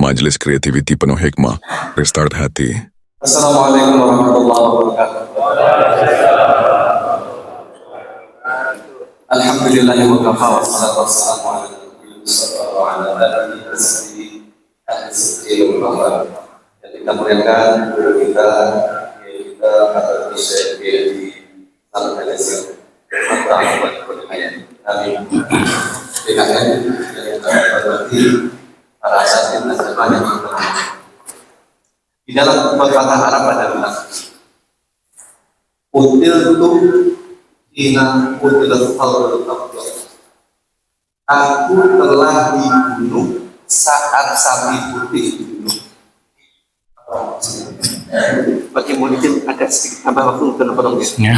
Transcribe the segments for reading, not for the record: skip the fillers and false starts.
Majelis kreativiti penuh hikmah, restart hati. Assalamualaikum warahmatullahi wabarakatuh. Alhamdulillah wa kafa wa salatu wassalamu ala nabiyyi sallallahu alaihi wasallam. Yang kita muliakan guru kita, kita Hafiz Syekh di Al-Malaysia. Amin. Dengan yang kita hormati para asatidz dan banyak di dalam pepatah Arab ada bilang, utiltu ina utilat falul afdal. Aku telah dibunuh saat sapi putih dibunuh. Bagi muridin ada sedikit tambah waktu untuk potong ya.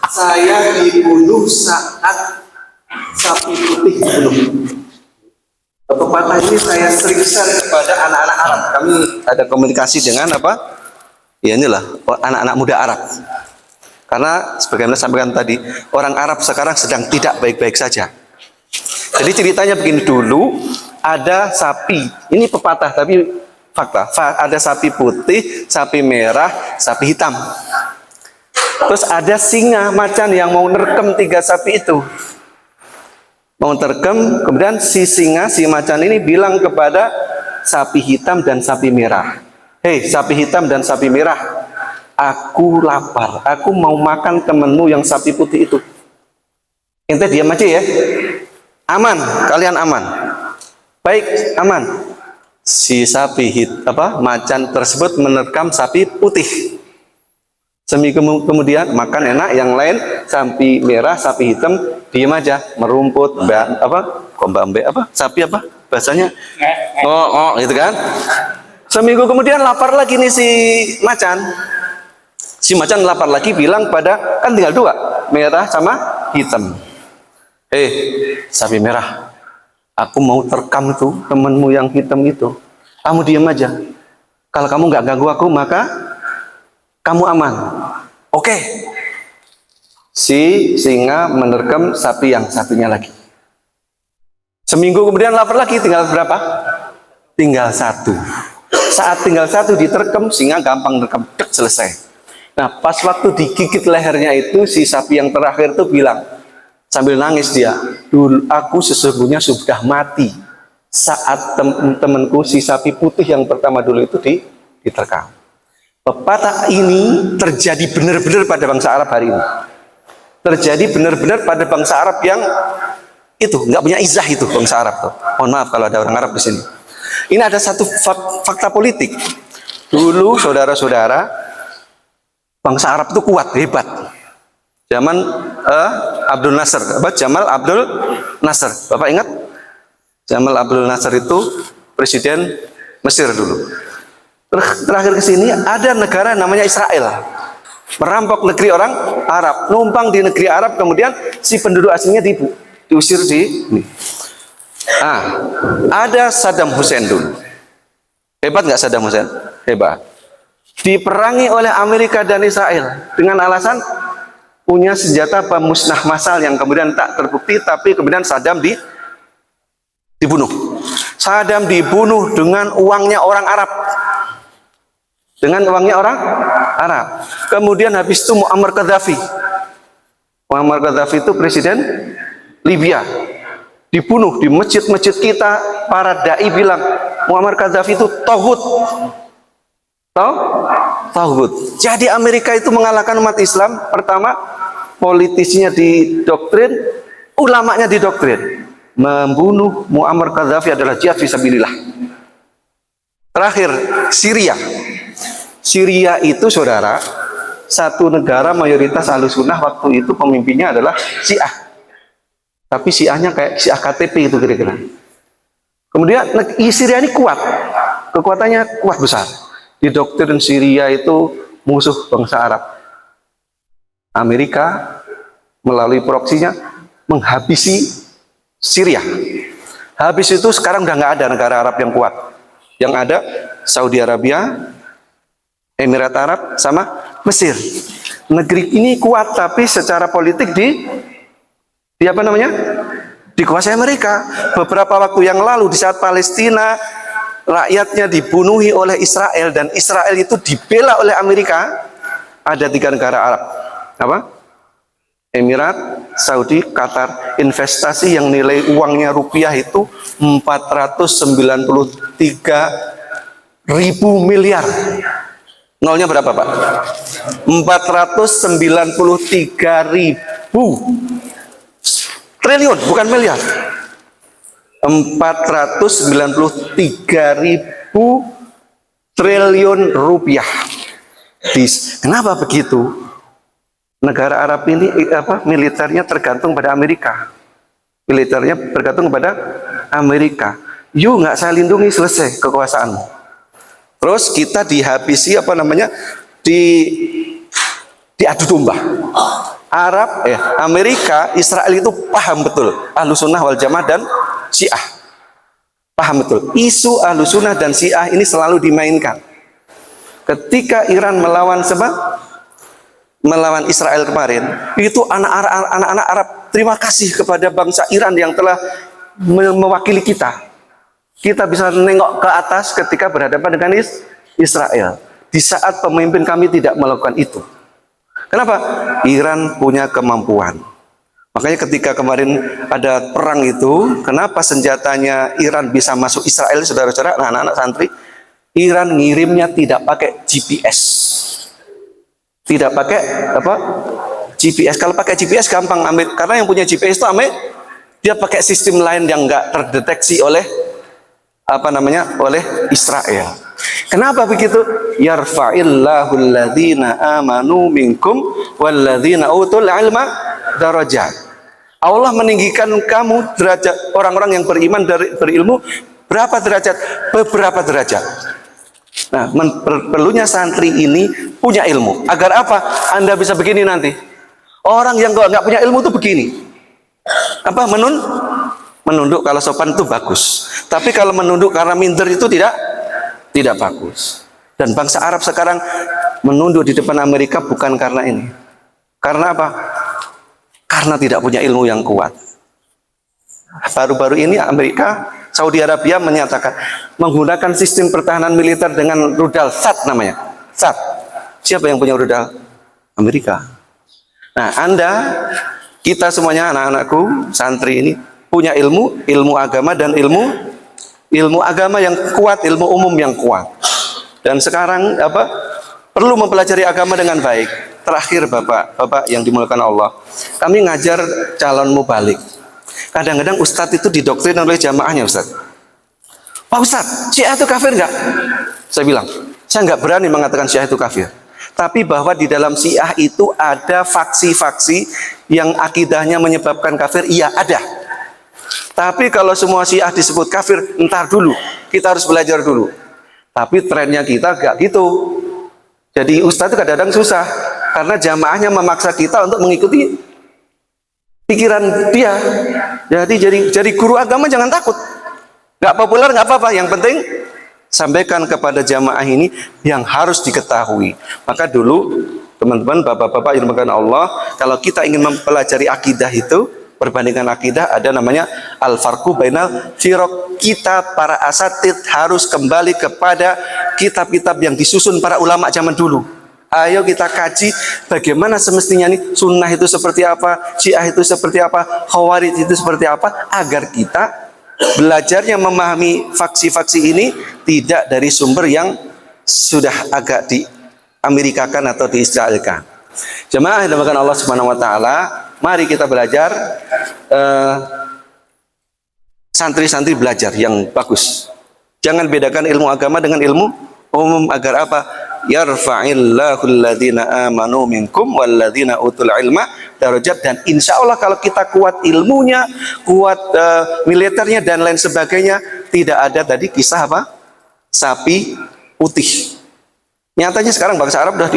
Saya dibunuh saat sapi putih dibunuh. Pepatah ini saya sering share kepada anak-anak Arab. Kami ada komunikasi dengan apa? Ya inilah anak-anak muda Arab. Karena sebagaimana sampaikan tadi, orang Arab sekarang sedang tidak baik-baik saja. Jadi ceritanya begini, dulu ada sapi. Ini pepatah tapi fakta. Ada sapi putih, sapi merah, sapi hitam. Terus ada singa macan yang mau nerkem 3 sapi itu. Mau terkem, kemudian si singa, si macan ini bilang kepada sapi hitam dan sapi merah, hei sapi hitam dan sapi merah, aku lapar, aku mau makan temenmu yang sapi putih itu. Ente diam aja ya, aman, kalian aman, baik aman. Si sapi macan tersebut menerkam sapi putih. Seminggu kemudian makan enak, yang lain sapi merah, sapi hitam diam aja, merumput, sapi bahasanya, gitu kan. Seminggu kemudian lapar lagi nih si macan. Si macan lapar lagi, bilang pada, kan tinggal 2, merah sama hitam. Sapi merah, aku mau terkam tuh temenmu yang hitam itu. Kamu diam aja. Kalau kamu nggak ganggu aku, maka kamu aman. Oke. Si singa menerkam sapi yang satunya lagi. Seminggu kemudian lapar lagi, tinggal berapa? Tinggal 1. Saat tinggal 1 diterkam, singa gampang menerkam, selesai. Nah, pas waktu digigit lehernya itu, si sapi yang terakhir itu bilang, sambil nangis dia, dulu aku sesungguhnya sudah mati saat temanku si sapi putih yang pertama dulu itu diterkam. Pepatah ini terjadi benar-benar pada bangsa Arab hari ini. Terjadi benar-benar pada bangsa Arab yang itu nggak punya izah, itu bangsa Arab tuh. Mohon maaf kalau ada orang Arab di sini. Ini ada satu fakta politik. Dulu saudara-saudara, bangsa Arab itu kuat, hebat. Zaman Abdul Nasser, Jamal Abdul Nasser. Bapak ingat? Jamal Abdul Nasser itu presiden Mesir dulu. Terakhir ke sini ada negara namanya Israel, merampok negeri orang Arab, numpang di negeri Arab, kemudian si penduduk aslinya diusir di ini. Ada Saddam Hussein dulu. Hebat nggak Saddam Hussein? Hebat. Diperangi oleh Amerika dan Israel dengan alasan punya senjata pemusnah massal yang kemudian tak terbukti, tapi kemudian Saddam dibunuh. Saddam dibunuh dengan uangnya orang Arab. Dengan uangnya orang Arab. Kemudian habis itu Muammar Gaddafi. Muammar Gaddafi itu presiden Libya. Dibunuh di masjid-masjid kita. Para dai bilang Muammar Gaddafi itu tauhid. Tauhid. Jadi Amerika itu mengalahkan umat Islam. Pertama, politisinya didoktrin, ulamanya didoktrin. Membunuh Muammar Gaddafi adalah jihad fisabilillah. Terakhir, Syria. Syria itu saudara, satu negara mayoritas Ahlussunnah, waktu itu pemimpinnya adalah Syiah. Tapi Syiahnya kayak Syiah KTP itu kira-kira. Kemudian Syria ini kuat, kekuatannya kuat besar. Di doktrin Syria itu musuh bangsa Arab. Amerika melalui proksinya menghabisi Syria. Habis itu sekarang udah nggak ada negara Arab yang kuat. Yang ada Saudi Arabia, Emirat Arab, sama Mesir. Negeri ini kuat, tapi secara politik dikuasai Amerika. Beberapa waktu yang lalu, di saat Palestina rakyatnya dibunuhi oleh Israel dan Israel itu dibela oleh Amerika, ada 3 negara Arab. Apa? Emirat, Saudi, Qatar. Investasi yang nilai uangnya rupiah itu 493.000 miliar. Nolnya berapa, Pak? 493.000 triliun, bukan miliar. 493.000 triliun rupiah. Kenapa begitu? Negara Arab ini militernya tergantung pada Amerika. Militernya bergantung kepada Amerika. Yuk, nggak saya lindungi, selesai kekuasaanmu. Terus kita dihabisi diadu domba. Amerika, Israel itu paham betul Ahlussunnah wal Jamaah dan Syiah. Paham betul. Isu Ahlussunnah dan Syiah ini selalu dimainkan. Ketika Iran melawan Israel kemarin, itu anak-anak Arab terima kasih kepada bangsa Iran yang telah mewakili kita. Kita bisa nengok ke atas ketika berhadapan dengan Israel. Di saat pemimpin kami tidak melakukan itu. Kenapa? Iran punya kemampuan. Makanya ketika kemarin ada perang itu, kenapa senjatanya Iran bisa masuk Israel, saudara-saudara, anak-anak santri? Iran ngirimnya tidak pakai GPS. Tidak pakai GPS. Kalau pakai GPS gampang ambil, karena yang punya GPS itu dia pakai sistem lain yang enggak terdeteksi oleh oleh Israel. Kenapa begitu? Yarfa'illahu alladhina amanu minkum walladzina utul ilma darajat. Allah meninggikan kamu derajat, orang-orang yang beriman berilmu berapa derajat? Beberapa derajat. Nah, perlunya santri ini punya ilmu. Agar apa? Anda bisa begini nanti. Orang yang nggak punya ilmu itu begini. Menunduk kalau sopan itu bagus. Tapi kalau menunduk karena minder itu tidak bagus. Dan bangsa Arab sekarang menunduk di depan Amerika bukan karena ini. Karena apa? Karena tidak punya ilmu yang kuat. Baru-baru ini Amerika, Saudi Arabia menyatakan menggunakan sistem pertahanan militer dengan rudal THAAD namanya. THAAD. Siapa yang punya rudal? Amerika. Nah, kita semuanya anak-anakku, santri ini punya ilmu agama dan ilmu agama yang kuat, ilmu umum yang kuat. Dan sekarang perlu mempelajari agama dengan baik. Terakhir Bapak yang dimuliakan Allah, kami ngajar calon mubalik. Kadang-kadang ustadz itu didoktrin oleh jamaahnya, Ustadz. Pak Ustadz, Syiah itu kafir nggak? Saya bilang, saya nggak berani mengatakan Syiah itu kafir. Tapi bahwa di dalam Syiah itu ada faksi-faksi yang akidahnya menyebabkan kafir, iya ada. Tapi kalau semua Syiah disebut kafir, entar dulu, kita harus belajar dulu. Tapi trennya kita nggak gitu. Jadi ustadz itu kadang-kadang susah, karena jamaahnya memaksa kita untuk mengikuti pikiran dia. Jadi guru agama jangan takut. Nggak populer nggak apa-apa. Yang penting sampaikan kepada jamaah ini yang harus diketahui. Maka dulu teman-teman, bapak-bapak yang dimuliakan Allah, kalau kita ingin mempelajari akidah itu, perbandingan akidah ada namanya al-farqu bainal firaq. Kita para asatid harus kembali kepada kitab-kitab yang disusun para ulama zaman dulu. Ayo kita kaji bagaimana semestinya nih sunnah itu seperti apa, Syiah itu seperti apa, Khawarij itu seperti apa, agar kita belajarnya memahami faksi-faksi ini tidak dari sumber yang sudah agak di-Amerikakan atau di-Israelkan. Jemaah yang dimuliakan Allah Subhanahu wa taala, mari kita belajar, santri-santri belajar yang bagus. Jangan bedakan ilmu agama dengan ilmu umum. Agar apa? Yarfa'illahu alladhina amanu minkum walladzina utul ilma darajat. Dan insya Allah kalau kita kuat ilmunya, kuat militernya dan lain sebagainya, tidak ada tadi kisah sapi putih. Nyatanya sekarang bangsa Arab sudah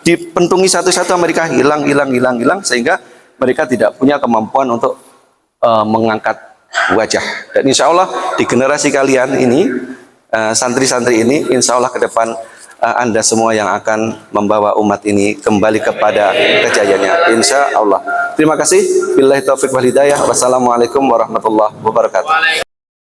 dipentungi satu-satu Amerika, hilang, sehingga mereka tidak punya kemampuan untuk mengangkat wajah. Dan insya Allah di generasi kalian ini, santri-santri ini, insya Allah ke depan Anda semua yang akan membawa umat ini kembali kepada kejayaannya, insya Allah. Terima kasih. Billahi taufiq wal hidayah. Wassalamualaikum warahmatullahi wabarakatuh.